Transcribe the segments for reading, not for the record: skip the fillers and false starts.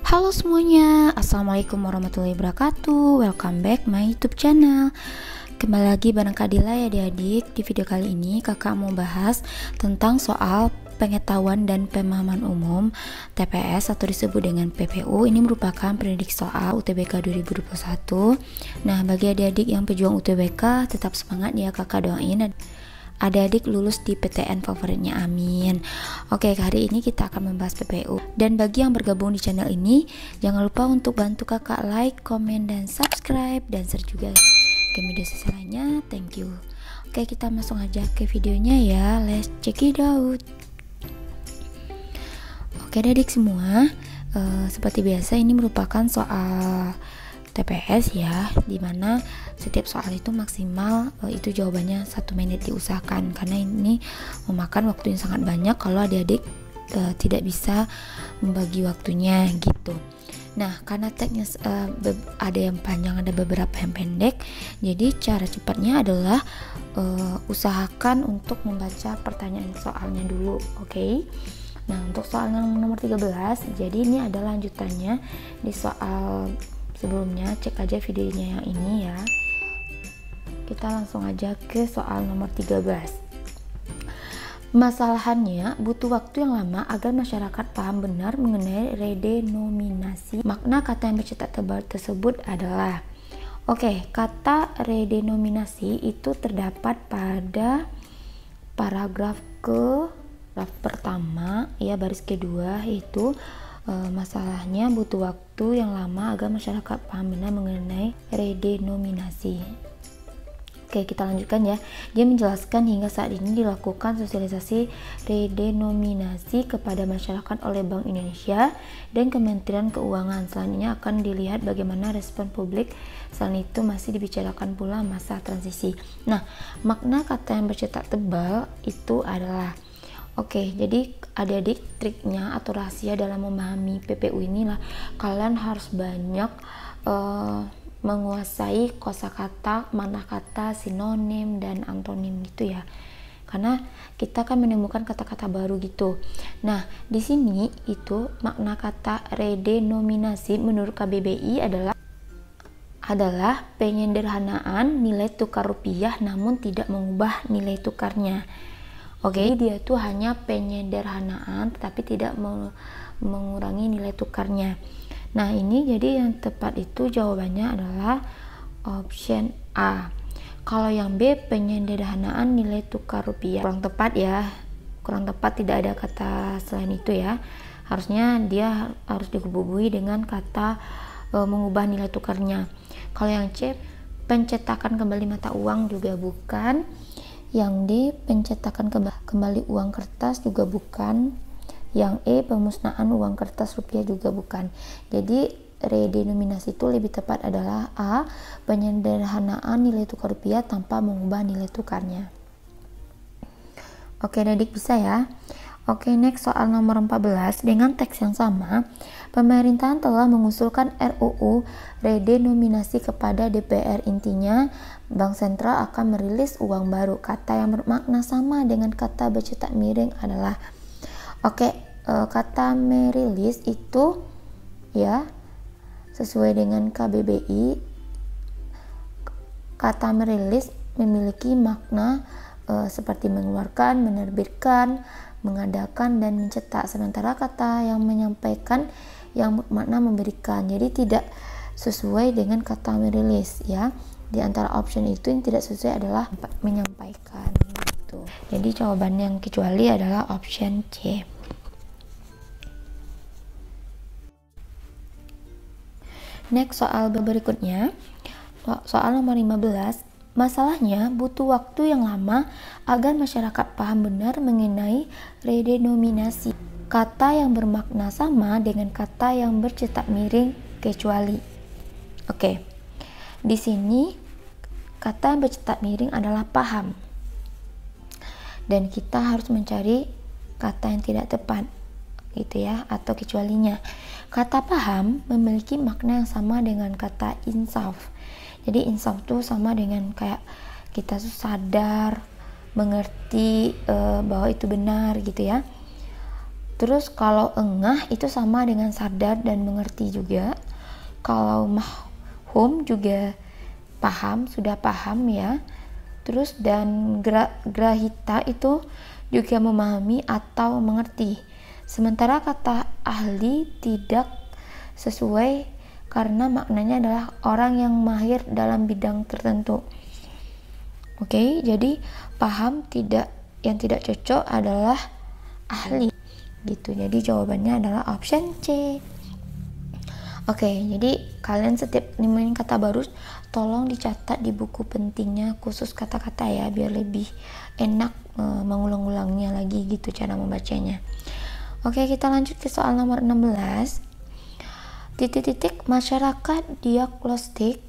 Halo semuanya, Assalamualaikum warahmatullahi wabarakatuh. Welcome back my YouTube channel. Kembali lagi bareng Kak Dila ya adik-adik. Di video kali ini kakak mau bahas tentang soal pengetahuan dan pemahaman umum TPS atau disebut dengan PPU. Ini merupakan predik soal UTBK 2021. Nah, bagi adik-adik yang pejuang UTBK tetap semangat ya, kakak doain adik-adik lulus di PTN favoritnya, amin. Oke, hari ini kita akan membahas PPU. Dan bagi yang bergabung di channel ini, jangan lupa untuk bantu kakak like, komen, dan subscribe, dan share juga ke media sosial lainnya. Thank you. Oke, kita langsung aja ke videonya ya. Let's check it out. Oke adik semua, seperti biasa ini merupakan soal TPS ya, dimana setiap soal itu maksimal itu jawabannya 1 menit diusahakan, karena ini memakan waktu yang sangat banyak kalau adik-adik tidak bisa membagi waktunya gitu. Nah, karena teksnya ada yang panjang, ada beberapa yang pendek, jadi cara cepatnya adalah usahakan untuk membaca pertanyaan soalnya dulu, oke? Nah, untuk soal nomor 13, jadi ini adalah lanjutannya di soal sebelumnya. Cek aja videonya yang ini ya. Kita langsung aja ke soal nomor 13. Masalahannya butuh waktu yang lama agar masyarakat paham benar mengenai redenominasi. Makna kata yang bercetak tebal tersebut adalah, oke, kata redenominasi itu terdapat pada paragraf pertama ya, baris kedua, itu masalahnya butuh waktu yang lama agar masyarakat paham benar mengenai redenominasi. Oke, kita lanjutkan ya. Dia menjelaskan hingga saat ini dilakukan sosialisasi redenominasi kepada masyarakat oleh Bank Indonesia dan Kementerian Keuangan. Selanjutnya akan dilihat bagaimana respon publik. Selain itu masih dibicarakan pula masa transisi. Nah, makna kata yang bercetak tebal itu adalah, oke, jadi adik-adik triknya atau rahasia dalam memahami PPU inilah kalian harus banyak menguasai kosakata, mana kata, sinonim, dan antonim gitu ya. Karena kita kan menemukan kata-kata baru gitu. Nah, di sini itu makna kata redenominasi menurut KBBI adalah penyederhanaan nilai tukar rupiah namun tidak mengubah nilai tukarnya. Oke, dia tuh hanya penyederhanaan tetapi tidak mengurangi nilai tukarnya. Nah, ini jadi yang tepat itu jawabannya adalah option A. Kalau yang B, penyederhanaan nilai tukar rupiah, kurang tepat ya. Kurang tepat, tidak ada kata selain itu ya. Harusnya dia harus dihubungi dengan kata mengubah nilai tukarnya. Kalau yang C, pencetakan kembali mata uang juga bukan. Yang D, pencetakan kembali uang kertas juga bukan. Yang E, pemusnahan uang kertas rupiah juga bukan. Jadi redenominasi itu lebih tepat adalah A, penyederhanaan nilai tukar rupiah tanpa mengubah nilai tukarnya. Oke, adik bisa ya. Oke, next soal nomor 14. Dengan teks yang sama, pemerintahan telah mengusulkan RUU redenominasi kepada DPR. Intinya, Bank Sentral akan merilis uang baru. Kata yang bermakna sama dengan kata bercetak miring adalah, oke, kata merilis itu ya sesuai dengan KBBI, kata merilis memiliki makna seperti mengeluarkan, menerbitkan, mengadakan, dan mencetak. Sementara kata yang menyampaikan yang bermakna memberikan. Jadi tidak sesuai dengan kata merilis ya. Di antara option itu yang tidak sesuai adalah menyampaikan gitu. Jadi jawaban yang kecuali adalah option C. Next soal berikutnya, soal nomor 15. Masalahnya butuh waktu yang lama agar masyarakat paham benar mengenai redenominasi. Kata yang bermakna sama dengan kata yang bercetak miring kecuali. Oke. Di sini kata yang bercetak miring adalah paham. Dan kita harus mencari kata yang tidak tepat gitu ya, atau kecualinya. Kata paham memiliki makna yang sama dengan kata insaf. Jadi insaf tuh sama dengan kayak kita tuh sadar, mengerti bahwa itu benar gitu ya. Terus kalau engah itu sama dengan sadar dan mengerti juga. Kalau mahum juga paham, sudah paham ya. Terus dan grahita itu juga memahami atau mengerti. Sementara kata ahli tidak sesuai karena maknanya adalah orang yang mahir dalam bidang tertentu. Oke, jadi paham yang tidak cocok adalah ahli gitu. Jadi jawabannya adalah option C. Oke, jadi kalian setiap nemuin kata baru tolong dicatat di buku pentingnya khusus kata-kata ya, biar lebih enak mengulang-ulangnya lagi gitu cara membacanya. Oke, kita lanjut ke soal nomor 16. Titik-titik masyarakat diagnostik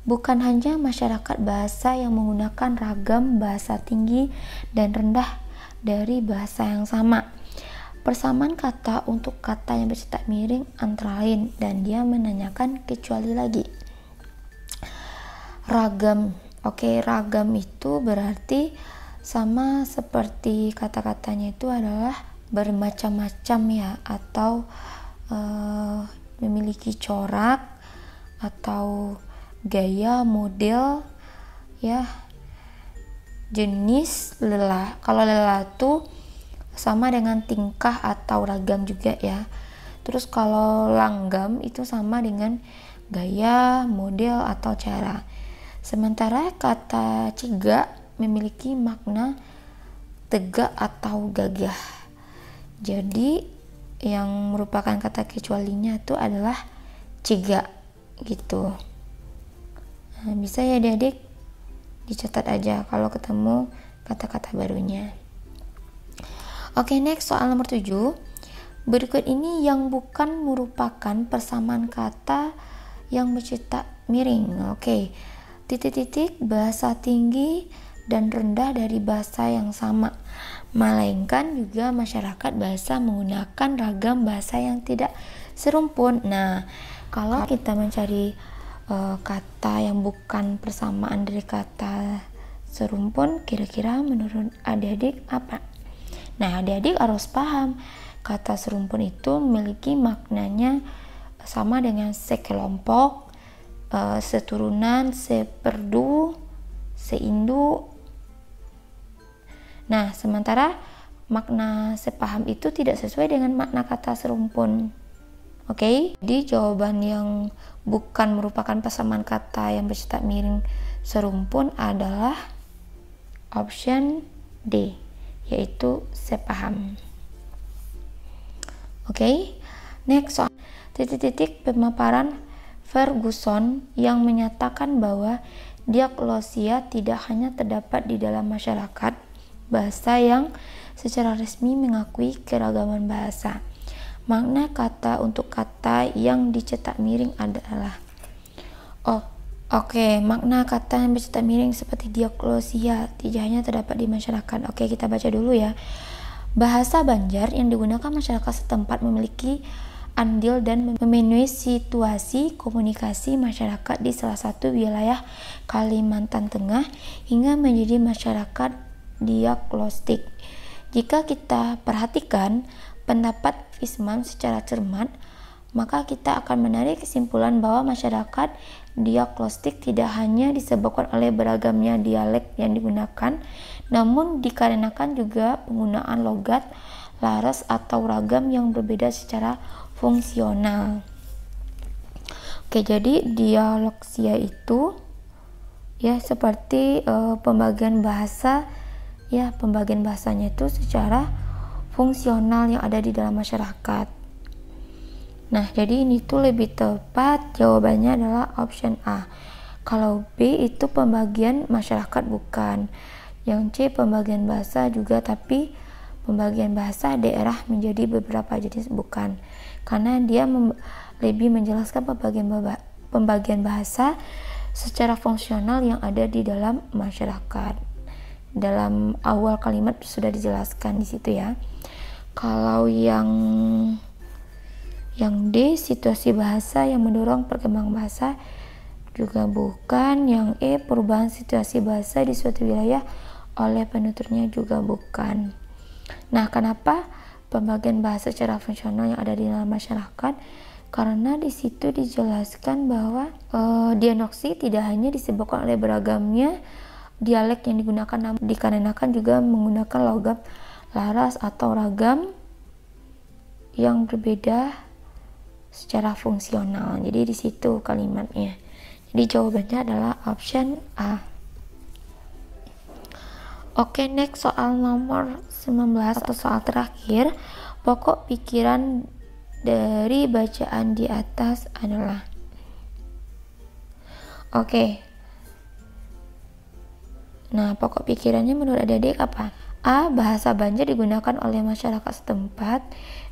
bukan hanya masyarakat bahasa yang menggunakan ragam bahasa tinggi dan rendah dari bahasa yang sama. Persamaan kata untuk kata yang bercetak miring antara lain, dan dia menanyakan kecuali lagi. Ragam. Oke, ragam itu berarti sama seperti kata-katanya itu adalah bermacam-macam ya, atau memiliki corak atau gaya, model ya, jenis, lelah. Kalau lelah tuh sama dengan tingkah atau ragam juga ya. Terus kalau langgam itu sama dengan gaya, model atau cara. Sementara kata cegak memiliki makna tegak atau gagah. Jadi yang merupakan kata kecualinya itu adalah cegak gitu. Nah, bisa ya adik-adik dicatat aja kalau ketemu kata-kata barunya. Oke, next soal nomor 7. Berikut ini yang bukan merupakan persamaan kata yang bercetak miring. Oke. Titik-titik bahasa tinggi dan rendah dari bahasa yang sama, melainkan juga masyarakat bahasa menggunakan ragam bahasa yang tidak serumpun. Nah, kalau kita mencari kata yang bukan persamaan dari kata serumpun, kira-kira menurut adik-adik apa? Nah, adik-adik harus paham kata serumpun itu memiliki maknanya sama dengan sekelompok, seturunan, seperdu, seindu. Nah, sementara makna sepaham itu tidak sesuai dengan makna kata serumpun. Oke, jadi jawaban yang bukan merupakan persamaan kata yang bercetak miring serumpun adalah option D, yaitu sepaham. Oke, next soal. Titik-titik pemaparan Ferguson yang menyatakan bahwa diagnosia tidak hanya terdapat di dalam masyarakat bahasa yang secara resmi mengakui keragaman bahasa. Makna kata untuk kata yang dicetak miring adalah makna kata yang bercetak miring seperti diagnosia tidak hanya terdapat di masyarakat. Oke, kita baca dulu ya. Bahasa Banjar yang digunakan masyarakat setempat memiliki andil dan memenuhi situasi komunikasi masyarakat di salah satu wilayah Kalimantan Tengah hingga menjadi masyarakat diagnostik. Jika kita perhatikan pendapat Fisman secara cermat, maka kita akan menarik kesimpulan bahwa masyarakat diagnostik tidak hanya disebabkan oleh beragamnya dialek yang digunakan, namun dikarenakan juga penggunaan logat, laras atau ragam yang berbeda secara fungsional. Oke, jadi dialeksia itu ya seperti pembagian bahasa ya, pembagian bahasanya itu secara fungsional yang ada di dalam masyarakat. Nah, jadi ini tuh lebih tepat jawabannya adalah option A. Kalau B itu pembagian masyarakat bukan. Yang C pembagian bahasa juga, tapi pembagian bahasa daerah menjadi beberapa jenis bukan. Karena dia lebih menjelaskan pembagian bahasa secara fungsional yang ada di dalam masyarakat. Dalam awal kalimat sudah dijelaskan di situ ya. Kalau yang D situasi bahasa yang mendorong perkembangan bahasa juga bukan. Yang E perubahan situasi bahasa di suatu wilayah oleh penuturnya juga bukan. Nah, kenapa pembagian bahasa secara fungsional yang ada di dalam masyarakat, karena di situ dijelaskan bahwa diagnosis tidak hanya disebabkan oleh beragamnya dialek yang digunakan, namun dikarenakan juga menggunakan logam laras atau ragam yang berbeda secara fungsional. Jadi di situ kalimatnya. Jadi jawabannya adalah option A. Oke, next soal nomor 19 atau soal terakhir. Pokok pikiran dari bacaan di atas adalah. Oke. Nah, pokok pikirannya menurut adik-adik apa? A. Bahasa Banjar digunakan oleh masyarakat setempat.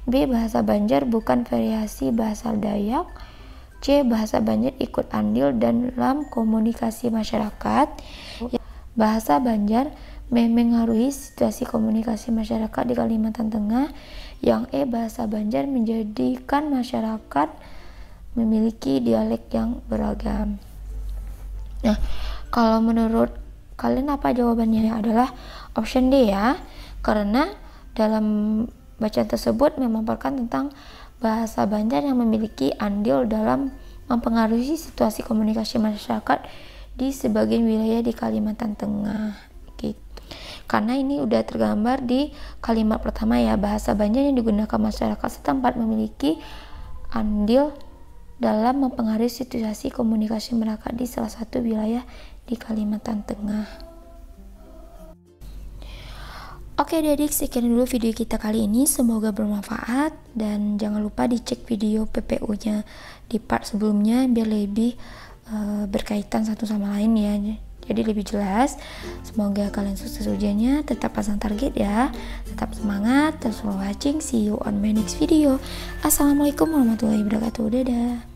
B. Bahasa Banjar bukan variasi bahasa Dayak. C. Bahasa Banjar ikut andil dalam komunikasi masyarakat. Bahasa Banjar memengaruhi situasi komunikasi masyarakat di Kalimantan Tengah. Yang E. Bahasa Banjar menjadikan masyarakat memiliki dialek yang beragam. Nah, kalau menurut kalian apa jawabannya? Adalah option D ya, karena dalam bacaan tersebut memaparkan tentang bahasa Banjar yang memiliki andil dalam mempengaruhi situasi komunikasi masyarakat di sebagian wilayah di Kalimantan Tengah gitu. Karena ini udah tergambar di kalimat pertama ya, bahasa Banjar yang digunakan masyarakat setempat memiliki andil dalam mempengaruhi situasi komunikasi masyarakat di salah satu wilayah di Kalimantan Tengah. Oke adik-adik, sekian dulu video kita kali ini, semoga bermanfaat dan jangan lupa dicek video PPU-nya di part sebelumnya biar lebih berkaitan satu sama lain ya, jadi lebih jelas. Semoga kalian sukses ujiannya, tetap pasang target ya, tetap semangat, terus watching, see you on my next video. Assalamualaikum warahmatullahi wabarakatuh, dadah.